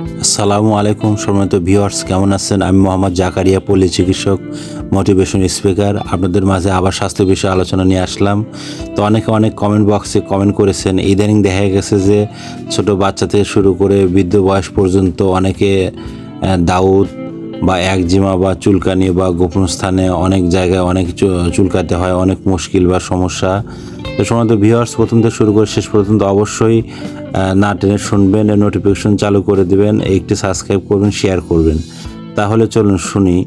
আসসালামু আলাইকুম সম্মানিত ভিউয়ার্স, কেমন আছেন? আমি মোহাম্মদ জাকারিয়া, পল্লী চিকিৎসক, মোটিভেশন স্পিকার। আপনাদের মাঝে আবার স্বাস্থ্য বিষয়ে আলোচনা নিয়ে আসলাম। তো অনেকে অনেক কমেন্ট বক্সে কমেন্ট করেছেন। ইদানিং দেখা গেছে যে ছোট বাচ্চা থেকে শুরু করে বৃদ্ধ বয়স পর্যন্ত অনেকে দাউদ বা একজিমা বা চুলকানি বা গোপন স্থানে অনেক জায়গায় অনেক চুলকাতে হয়, অনেক মুশকিল বা সমস্যা। তো সম্মানিত ভিউয়ার্স, প্রথম থেকে শুরু করে শেষ পর্যন্ত অবশ্যই না টেনে শুনবেন, নোটিফিকেশন চালু করে দিবেন, একটি সাবস্ক্রাইব করবেন, শেয়ার করবেন। তাহলে চলুন শুনি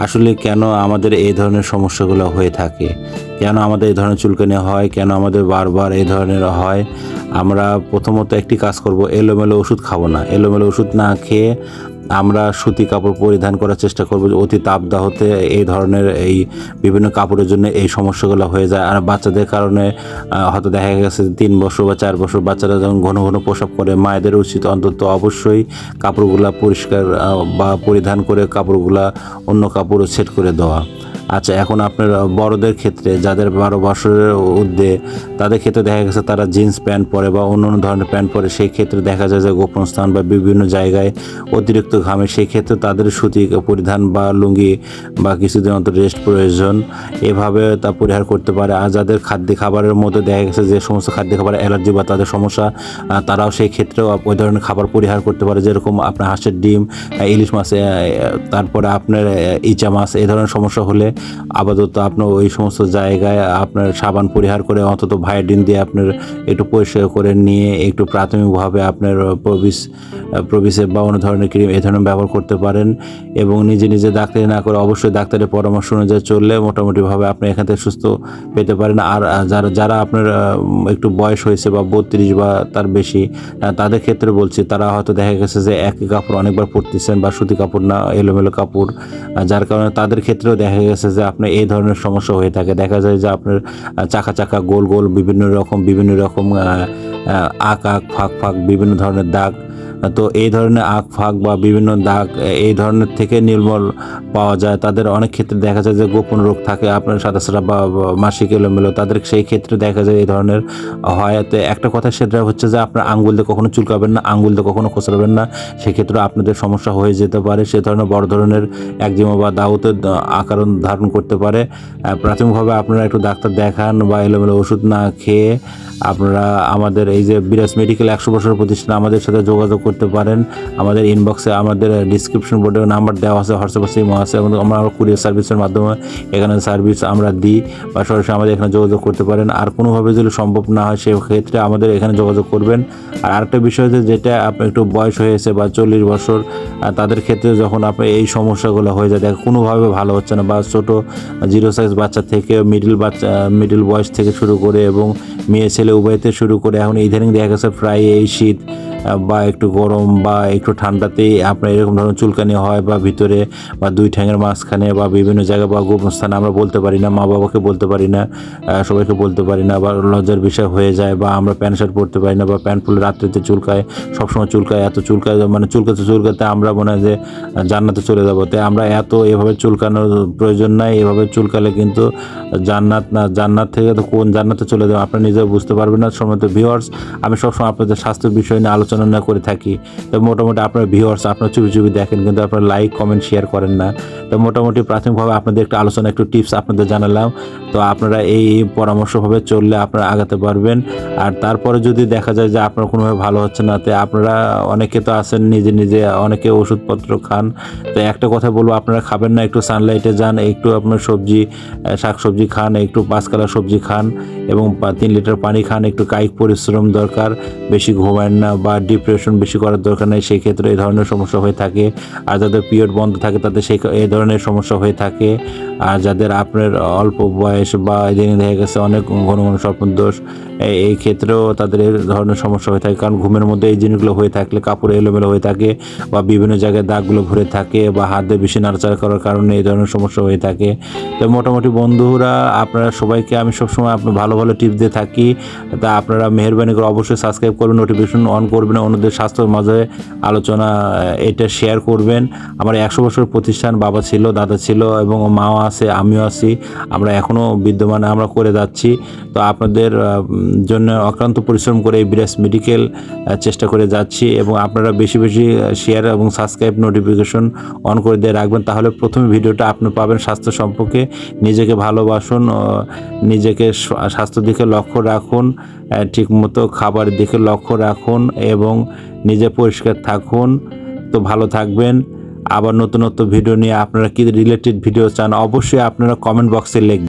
আসলে কেন আমাদের এই ধরনের সমস্যাগুলো হয়ে থাকে, কেন আমাদের এই ধরনের চুলকানি হয়, কেন আমাদের বারবার এই ধরনের হয়। আমরা প্রথমত একটি কাজ করব, এলোমেলো ওষুধ খাবো না। এলোমেলো ওষুধ না খেয়ে আমরা সুতি কাপড় পরিধান করার চেষ্টা করব। অতি তাপদাহতে এই ধরনের এই বিভিন্ন কাপড়ের জন্য এই সমস্যাগুলো হয়ে যায়। আর বাচ্চাদের কারণে হয়তো দেখা গেছে 3 বছর বা 4 বছর বাচ্চারা যখন ঘন ঘন প্রস্রাব করে, মায়েদের উচিত অন্তত অবশ্যই কাপড়গুলা পরিষ্কার বা পরিধান করে কাপড়গুলা অন্য কাপড়ও সেট করে দেওয়া। আচ্ছা, এখন আপনার বড়দের ক্ষেত্রে যাদের 12 বছরের ঊর্ধ্বে, তাদের ক্ষেত্রে দেখা গেছে তারা জিন্স প্যান্ট পরে বা অন্য অন্য ধরনের প্যান্ট পরে, সেই ক্ষেত্রে দেখা যায় যে গোপন স্থান বা বিভিন্ন জায়গায় অতিরিক্ত ঘামে, সেই ক্ষেত্রে তাদের সুতি পরিধান বা লুঙ্গি বা কিছুদিন অন্তর রেস্ট প্রয়োজন, এভাবে তা পরিহার করতে পারে। আর যাদের খাবারের মধ্যে দেখা গেছে যে সমস্ত খাবার অ্যালার্জি বা তাদের সমস্যা, তারাও সেই ক্ষেত্রেও ওই ধরনের খাবার পরিহার করতে পারে, যেরকম আপনার হাঁসের ডিম, ইলিশ মাছ, তারপরে আপনার ইচা মাছ, এই ধরনের সমস্যা হলে আপাতত আপনার ওই সমস্ত জায়গায় আপনার সাবান পরিহার করে অন্তত ভায়োডিন দিয়ে আপনার একটু পরিষ্কার করে নিয়ে একটু প্রাথমিকভাবে আপনার প্রবিসেপ বা অন্য ধরনের ক্রিম এই ধরনের ব্যবহার করতে পারেন। এবং নিজে নিজে ডাক্তারি না করে অবশ্যই ডাক্তারের পরামর্শ অনুযায়ী চললে মোটামুটিভাবে আপনি এখান থেকে সুস্থ পেতে পারেন। আর যারা আপনার একটু বয়স হয়েছে বা 32 বা তার বেশি, তাদের ক্ষেত্রে বলছি, তারা হয়তো দেখা গেছে যে একই কাপড় অনেকবার পরতেছেন বা সুতি কাপড় না, এলোমেলো কাপড়, যার কারণে তাদের ক্ষেত্রেও দেখা গেছে যে আপনার এই ধরনের সমস্যা হয়ে থাকে। দেখা যায় যে আপনার চাকা চাকা, গোল গোল, বিভিন্ন রকম আঁক ফাঁক ফাঁক, বিভিন্ন ধরনের দাগ। তো এই ধরনের আঁক ফাঁক বা বিভিন্ন দাগ এই ধরনের থেকে নির্মূল পাওয়া যায়। তাদের অনেক ক্ষেত্রে দেখা যায় যে গোপন রোগ থাকে আপনার সাদা বা মাসিক এলোমেলো, তাদের সেই ক্ষেত্রে দেখা যায় এই ধরনের হয়। তো একটা কথা সেটা হচ্ছে যে আপনার আঙ্গুল দিয়ে কখনো চুলকাবেন না, আঙ্গুল দিয়ে কখনো খোঁচড়াবেন না, সেক্ষেত্রে আপনাদের সমস্যা হয়ে যেতে পারে। সে ধরনের বড় ধরনের একজিমা বা দাউতের আকার ধারণ করতে পারে। প্রাথমিকভাবে আপনারা একটু ডাক্তার দেখান বা এলোমেলো ওষুধ না খেয়ে আপনারা আমাদের এই যে বিরাজ মেডিকেল 100 বছর প্রতিষ্ঠান, আমাদের সাথে যোগাযোগ করতে পারেন। আমাদের ইনবক্সে আমাদের ডিসক্রিপশন বোর্ডে নাম্বার দেওয়া আছে, হোয়াটসঅ্যাপ আছে, ইমো আছে, এবং আমরা কুরিয়ার সার্ভিসের মাধ্যমে এখানে সার্ভিস আমরা দিই, বা সরাসরি আমাদের এখানে যোগাযোগ করতে পারেন। আর কোনোভাবে যদি সম্ভব না হয় সেক্ষেত্রে আমাদের এখানে যোগাযোগ করবেন। আর আরেকটা বিষয় যে যেটা আপনার একটু বয়স হয়েছে বা 40 বছর, তাদের ক্ষেত্রে যখন আপনার এই সমস্যাগুলো হয়ে যায়, দেখা কোনোভাবে ভালো হচ্ছে না, বা ছোটো 0 সাইজ বাচ্চা থেকে মিডিল বয়স থেকে শুরু করে এবং মেয়ে ছেলে উভয়তে শুরু করে, এখন ইদানিং দেখা গেছে প্রায় এই শীত বা একটু গরম বা একটু ঠান্ডাতেই আপনার এরকম ধরনের চুলকানি হয়, বা ভিতরে বা দুই ঠ্যাঙের মাঝখানে বা বিভিন্ন জায়গায় বা গোপন স্থানে আমরা বলতে পারি না, মা বাবাকে বলতে পারি না, সবাইকে বলতে পারি না, বা লজ্জার বিষয় হয়ে যায়, বা আমরা প্যান্ট শার্ট পরতে পারি না, বা প্যান্ট পরলে রাত্রিতে চুলকায়, সবসময় চুলকায়, এত চুলকায়, মানে চুলকাতে আমরা মনে হয় যে জান্নাতে চলে যাবো। তাই আমরা এভাবে চুলকানোর প্রয়োজন নাই। এভাবে চুলকালে কিন্তু জান্নাত না, জান্নাত থেকে তো কোন জান্নাতে চলে যাবে আপনারা নিজেও বুঝতে পারবেন না। সম্মানিত ভিউয়ার্স, আমি সবসময় আপনাদের স্বাস্থ্য বিষয় নিয়ে আলোচনা না করে থাকি। তো মোটামুটি আপনার ভিউয়ার্স, আপনার চুপি দেখেন, কিন্তু আপনারা লাইক কমেন্ট শেয়ার করেন না। তো মোটামুটি প্রাথমিকভাবে আপনাদের একটা আলোচনা, একটু টিপস আপনাদের জানালাম। তো আপনারা এই পরামর্শভাবে চললে আপনারা আগাতে পারবেন। আর তারপরে যদি দেখা যায় যে আপনার কোনোভাবে ভালো হচ্ছে না, তো আপনারা অনেকে তো আছেন নিজে অনেকে ওষুধপত্র খান। তো একটা কথা বলবো, আপনারা খাবেন না, একটু সানলাইটে যান, একটু আপনার শাকসবজি খান, একটু 5 কালার সবজি খান, এবং 3 লিটার পানি খান। একটু কায়িক পরিশ্রম দরকার, বেশি ঘুমায়েন না বা ডিপ্রেশন বেশি করার দরকার নেই, সেই ক্ষেত্রে এই ধরনের সমস্যা হয়ে থাকে। আর যাদের পিরিয়ড বন্ধ থাকে তাদের এই ধরনের সমস্যা হয়ে থাকে। আর যাদের আপনার অল্প বয়স বা ইদানিং দেখা গেছে অনেক ঘন স্বপ্নদোষ, এই ক্ষেত্রেও তাদের এই ধরনের সমস্যা হয়ে থাকে। কারণ ঘুমের মধ্যে এই জিনিসগুলো হয়ে থাকলে কাপড় এলোমেলো হয়ে থাকে, বা বিভিন্ন জায়গায় দাগগুলো ভরে থাকে, বা হাত দিয়ে বেশি নাড়াচাড়া করার কারণে এই ধরনের সমস্যা হয়ে থাকে। তো মোটামুটি বন্ধুরা, আপনারা সবাইকে আমি সবসময় আপনার ভালো টিপস দিয়ে থাকি। তা আপনারা মেহেরবানি করে অবশ্যই সাবস্ক্রাইব করবেন, নোটিফিকেশন অন করবেন। করবেন, অন্যদের স্বাস্থ্যের মাঝে আলোচনা এটা শেয়ার করবেন। আমার 100 বছর প্রতিষ্ঠান, বাবা ছিল, দাদা ছিল এবং মাও আছে, আমিও আছি, আমরা এখনও বিদ্যমান, আমরা করে যাচ্ছি। তো আপনাদের জন্য অক্লান্ত পরিশ্রম করে এই বিরাজ মেডিকেল চেষ্টা করে যাচ্ছি, এবং আপনারা বেশি বেশি শেয়ার এবং সাবস্ক্রাইব, নোটিফিকেশন অন করে দিয়ে রাখবেন, তাহলে প্রথমে ভিডিওটা আপনি পাবেন। স্বাস্থ্য সম্পর্কে নিজেকে ভালোবাসুন, নিজেকে স্বাস্থ্যের দিকে লক্ষ্য রাখুন, ঠিকমতো খাবারের দিকে লক্ষ্য রাখুন এবং নিজে পরিষ্কার থাকুন। তো ভালো থাকবেন। আবার নতুন নতুন ভিডিও নিয়ে আপনারা কি রিলেটেড ভিডিও চান অবশ্যই আপনারা কমেন্ট বক্সে লিখবেন।